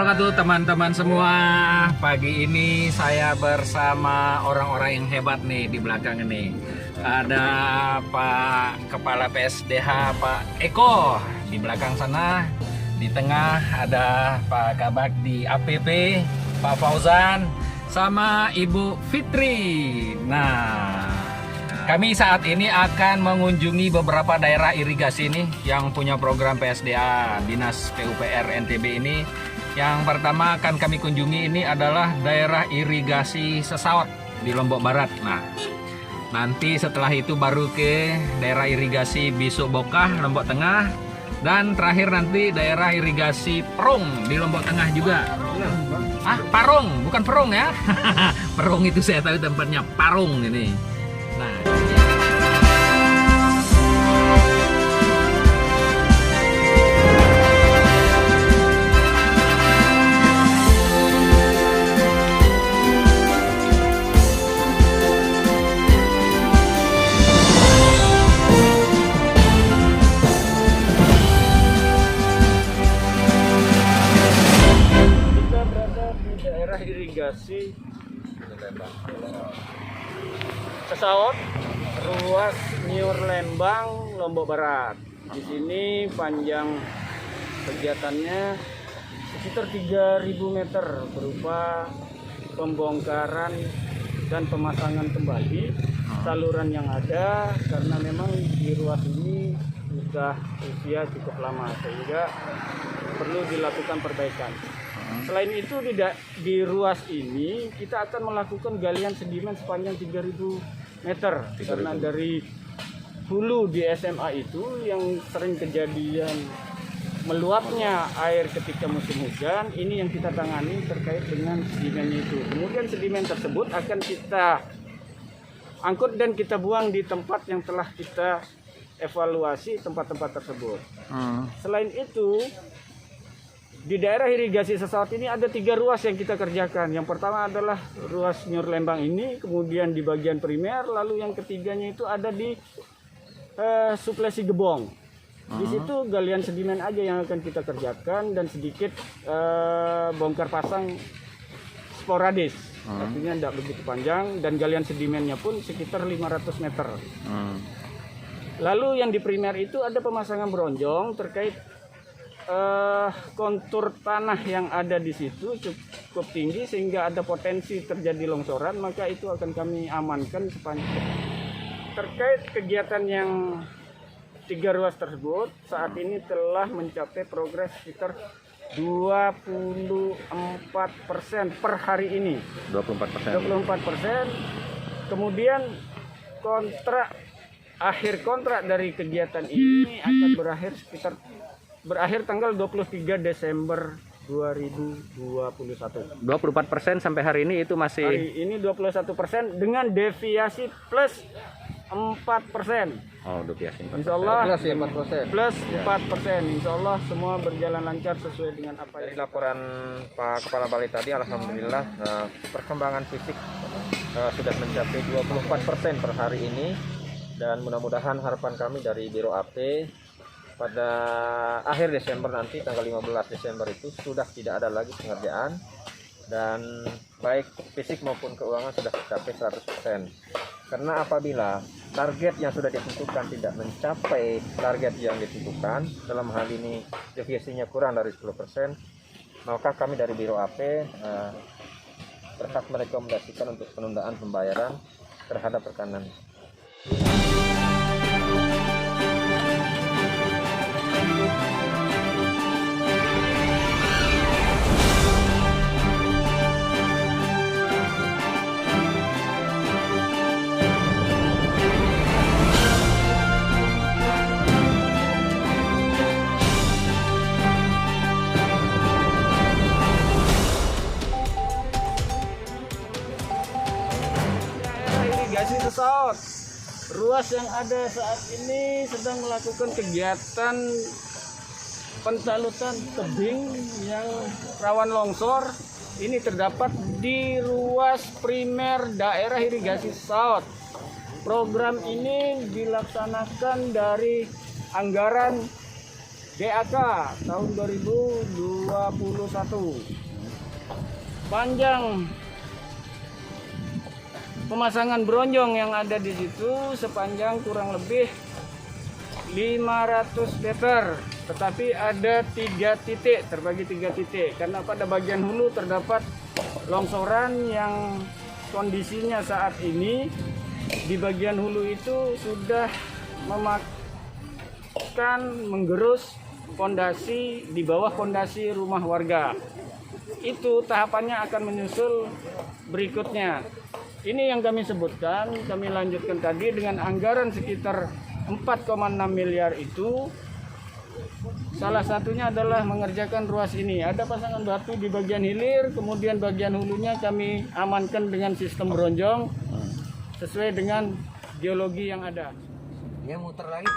wabarakatuh teman-teman semua. Pagi ini saya bersama orang-orang yang hebat nih di belakang ini. Ada Pak Kepala PSDH Pak Eko di belakang sana. Di tengah ada Pak Kabak di APP Pak Fauzan sama Ibu Fitri. Nah, kami saat ini akan mengunjungi beberapa daerah irigasi ini yang punya program PSDA Dinas PUPR NTB ini. Yang pertama akan kami kunjungi ini adalah daerah irigasi Sesaut di Lombok Barat. Nah, nanti setelah itu baru ke daerah irigasi Bisuk Bokah, Lombok Tengah. Dan terakhir nanti daerah irigasi Perung di Lombok Tengah juga. Parung, bukan Perung ya. Perung itu saya tahu tempatnya, Parung ini. Nah, irigasi Sesaut, ruas Nyur Lembang, Lombok Barat. Di sini panjang kegiatannya sekitar 3.000 meter berupa pembongkaran dan pemasangan kembali saluran yang ada, karena memang di ruas ini sudah usia cukup lama sehingga perlu dilakukan perbaikan. Selain itu di ruas ini kita akan melakukan galian sedimen sepanjang 3.000 meter karena dari hulu di SMA itu yang sering kejadian meluapnya air ketika musim hujan, ini yang kita tangani terkait dengan sedimen itu. Kemudian sedimen tersebut akan kita angkut dan kita buang di tempat yang telah kita evaluasi tempat-tempat tersebut. Selain itu, di daerah irigasi Sesaut ini ada 3 ruas yang kita kerjakan. Yang pertama adalah ruas Nyur Lembang ini, kemudian di bagian primer, lalu yang ketiganya itu ada di suplesi Gebong. Di situ galian sedimen aja yang akan kita kerjakan dan sedikit bongkar pasang sporadis. Artinya tidak begitu panjang dan galian sedimennya pun sekitar 500 meter. Lalu yang di primer itu ada pemasangan bronjong terkait kontur tanah yang ada di situ cukup tinggi sehingga ada potensi terjadi longsoran, maka itu akan kami amankan sepanjang. Terkait kegiatan yang 3 ruas tersebut saat ini telah mencapai progres sekitar 24% per hari ini. 24%. Kemudian akhir kontrak dari kegiatan ini akan berakhir tanggal 23 Desember 2021. 24% sampai hari ini itu masih. Hari ini 21% dengan deviasi plus 4%. Oh, deviasi 4%. Insya Allah Plus 4%. Insya Allah semua berjalan lancar sesuai dengan apa Dari laporan Pak Kepala Balai tadi, alhamdulillah perkembangan fisik sudah mencapai 24% per hari ini, dan mudah-mudahan harapan kami dari Biro AP pada akhir Desember nanti, tanggal 15 Desember itu sudah tidak ada lagi pengerjaan dan baik fisik maupun keuangan sudah tercapai 100%. Karena apabila target yang sudah ditentukan tidak mencapai target yang ditentukan, dalam hal ini deviasinya kurang dari 10%, maka kami dari Biro AP berhak merekomendasikan untuk penundaan pembayaran terhadap rekanan. irigasi Sesaut. Ruas yang ada saat ini sedang melakukan kegiatan pensalutan tebing yang rawan longsor. Ini terdapat di ruas primer daerah irigasi Sesaut. Program ini dilaksanakan dari anggaran DAK tahun 2021. Panjang pemasangan bronjong yang ada di situ sepanjang kurang lebih 500 meter, tetapi ada 3 titik, terbagi 3 titik karena pada bagian hulu terdapat longsoran yang kondisinya saat ini di bagian hulu itu sudah menggerus fondasi di bawah fondasi rumah warga. Itu tahapannya akan menyusul berikutnya. Ini yang kami sebutkan, kami lanjutkan tadi dengan anggaran sekitar 4,6 miliar itu. Salah satunya adalah mengerjakan ruas ini. Ada pasangan batu di bagian hilir, kemudian bagian hulunya kami amankan dengan sistem bronjong sesuai dengan geologi yang ada. Ya muter lagi.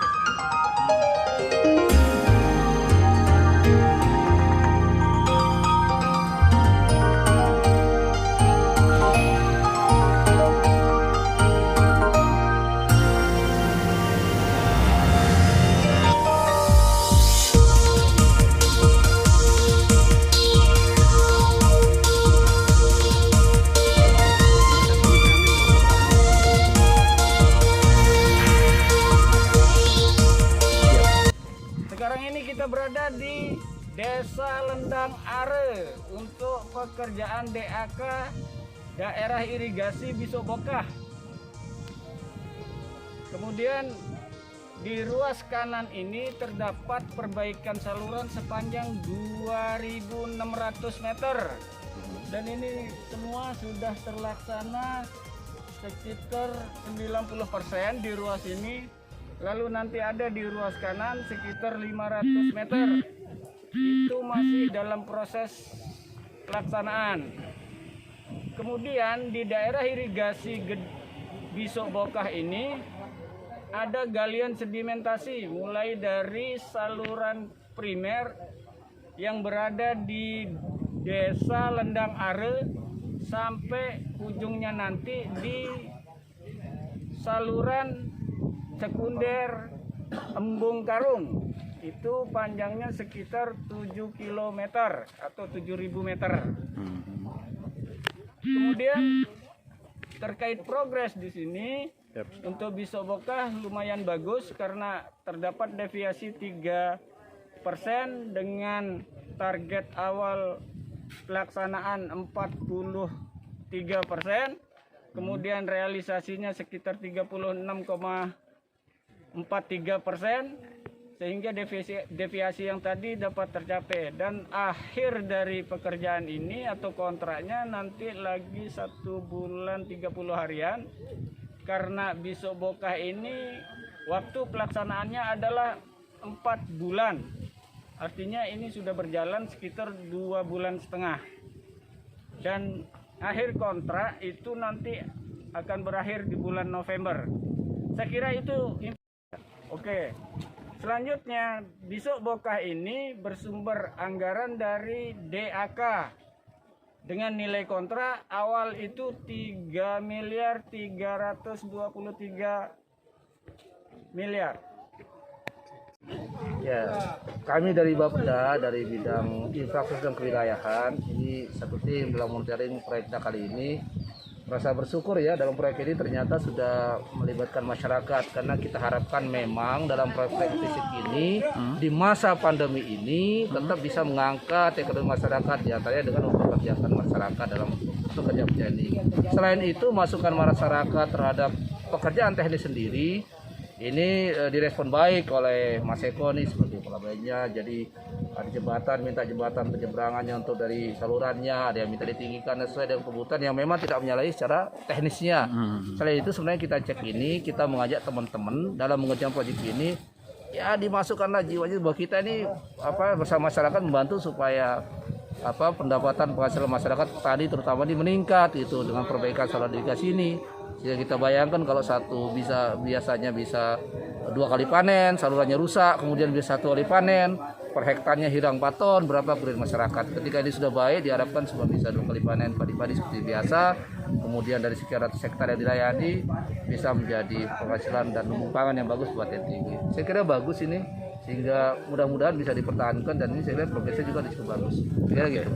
Sekarang ini kita berada di Desa Lendang Are untuk pekerjaan DAK daerah irigasi Bisok Bokah. Kemudian di ruas kanan ini terdapat perbaikan saluran sepanjang 2.600 meter. Dan ini semua sudah terlaksana sekitar 90% di ruas ini. Lalu nanti ada di ruas kanan sekitar 500 meter. Itu masih dalam proses pelaksanaan. Kemudian di daerah irigasi Bisok Bokah ini ada galian sedimentasi mulai dari saluran primer yang berada di Desa Lendang Are sampai ujungnya nanti di saluran sekunder Embung Karung. Itu panjangnya sekitar 7 km atau 7.000 meter. Kemudian terkait progres di sini, untuk Bisok Bokah lumayan bagus karena terdapat deviasi 3% dengan target awal pelaksanaan 43%. Kemudian realisasinya sekitar 36,43%, sehingga deviasi yang tadi dapat tercapai. Dan akhir dari pekerjaan ini atau kontraknya nanti lagi 1 bulan 30 harian, karena Bisok Bokah ini waktu pelaksanaannya adalah 4 bulan. Artinya ini sudah berjalan sekitar 2,5 bulan. Dan akhir kontrak itu nanti akan berakhir di bulan November. Saya kira itu. Oke. Selanjutnya, Bisok Bokah ini bersumber anggaran dari DAK dengan nilai kontrak awal itu 3.323 miliar. Ya, kami dari Bapeda, dari bidang infrastruktur dan kewilayahan, ini satu tim dalam monitoring proyeknya kali ini. Merasa bersyukur ya, dalam proyek ini ternyata sudah melibatkan masyarakat, karena kita harapkan memang dalam proyek fisik ini di masa pandemi ini tetap bisa mengangkat ekonomi masyarakat, diantaranya dengan mempekerjakan masyarakat dalam pekerjaan ini. Selain itu, masukan masyarakat terhadap pekerjaan teknis sendiri ini direspon baik oleh Mas Eko nih, seperti pelabuhannya. Jadi ada jembatan, minta jembatan penyeberangannya untuk dari salurannya, ada yang minta ditinggikan sesuai dengan kebutuhan yang memang tidak menyalahi secara teknisnya. Selain itu sebenarnya kita cek ini, kita mengajak teman-teman dalam mengerjakan proyek ini, ya dimasukkanlah jiwanya bahwa kita ini bersama masyarakat membantu supaya pendapatan penghasilan masyarakat tadi terutama ini meningkat itu dengan perbaikan saluran irigasi ini. Jika kita bayangkan kalau satu biasanya bisa 2 kali panen, salurannya rusak, kemudian bisa 1 kali panen, per hektarnya hilang 4 ton, berapa kerugian masyarakat. Ketika ini sudah baik, diharapkan semua bisa 2 kali panen padi-padi seperti biasa. Kemudian dari sekian ratus hektar yang dilayani bisa menjadi penghasilan dan pangan yang bagus buat yang tinggi. Saya kira bagus ini. sehingga mudah-mudahan bisa dipertahankan dan ini saya lihat progresnya juga cukup bagus. Kira gitu.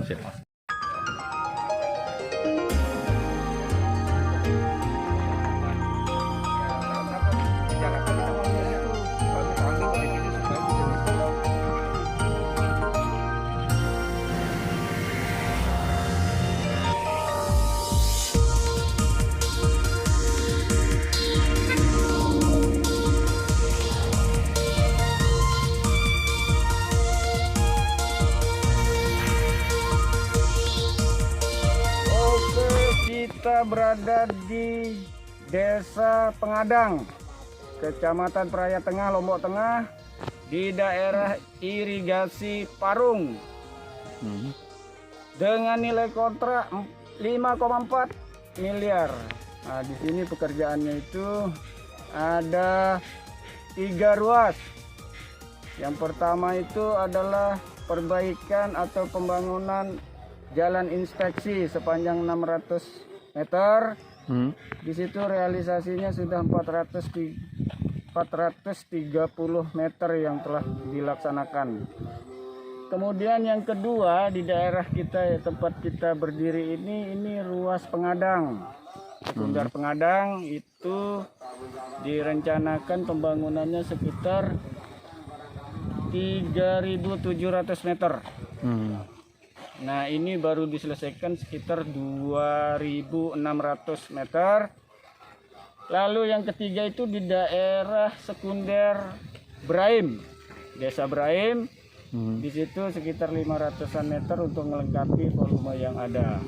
Oke, kita berada di Desa Pengadang, Kecamatan Praia Tengah, Lombok Tengah, di daerah irigasi Parung. Dengan nilai kontrak 5,4 miliar. Nah, di sini pekerjaannya itu ada 3 ruas. Yang pertama itu adalah perbaikan atau pembangunan jalan inspeksi sepanjang 600 meter. Di situ realisasinya sudah 430 meter yang telah dilaksanakan. Kemudian yang kedua di daerah kita tempat kita berdiri ini ruas Pengadang. Sekunder Pengadang itu direncanakan pembangunannya sekitar 3.700 meter. Nah, ini baru diselesaikan sekitar 2.600 meter. Lalu yang ketiga itu di daerah sekunder Braim, Desa Braim. Di situ sekitar 500-an meter untuk melengkapi volume yang ada.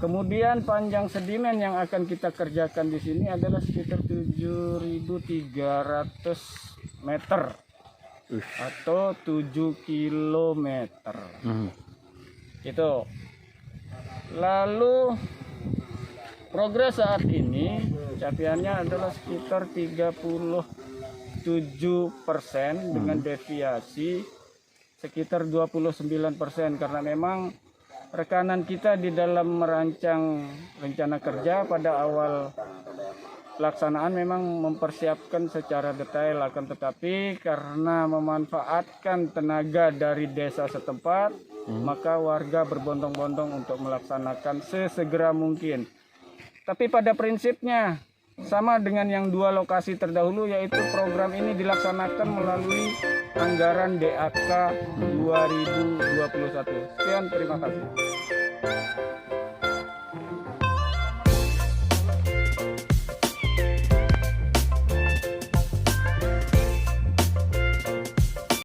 Kemudian panjang sedimen yang akan kita kerjakan di sini adalah sekitar 7.300 meter atau 7 kilometer. Itu. Lalu progres saat ini capaiannya adalah sekitar 37% dengan deviasi sekitar 29% karena memang rekanan kita di dalam merancang rencana kerja pada awal pelaksanaan memang mempersiapkan secara detail, akan tetapi karena memanfaatkan tenaga dari desa setempat, maka warga berbondong-bondong untuk melaksanakan sesegera mungkin. Tapi pada prinsipnya sama dengan yang 2 lokasi terdahulu, yaitu program ini dilaksanakan melalui anggaran DAK 2021. Sekian, terima kasih.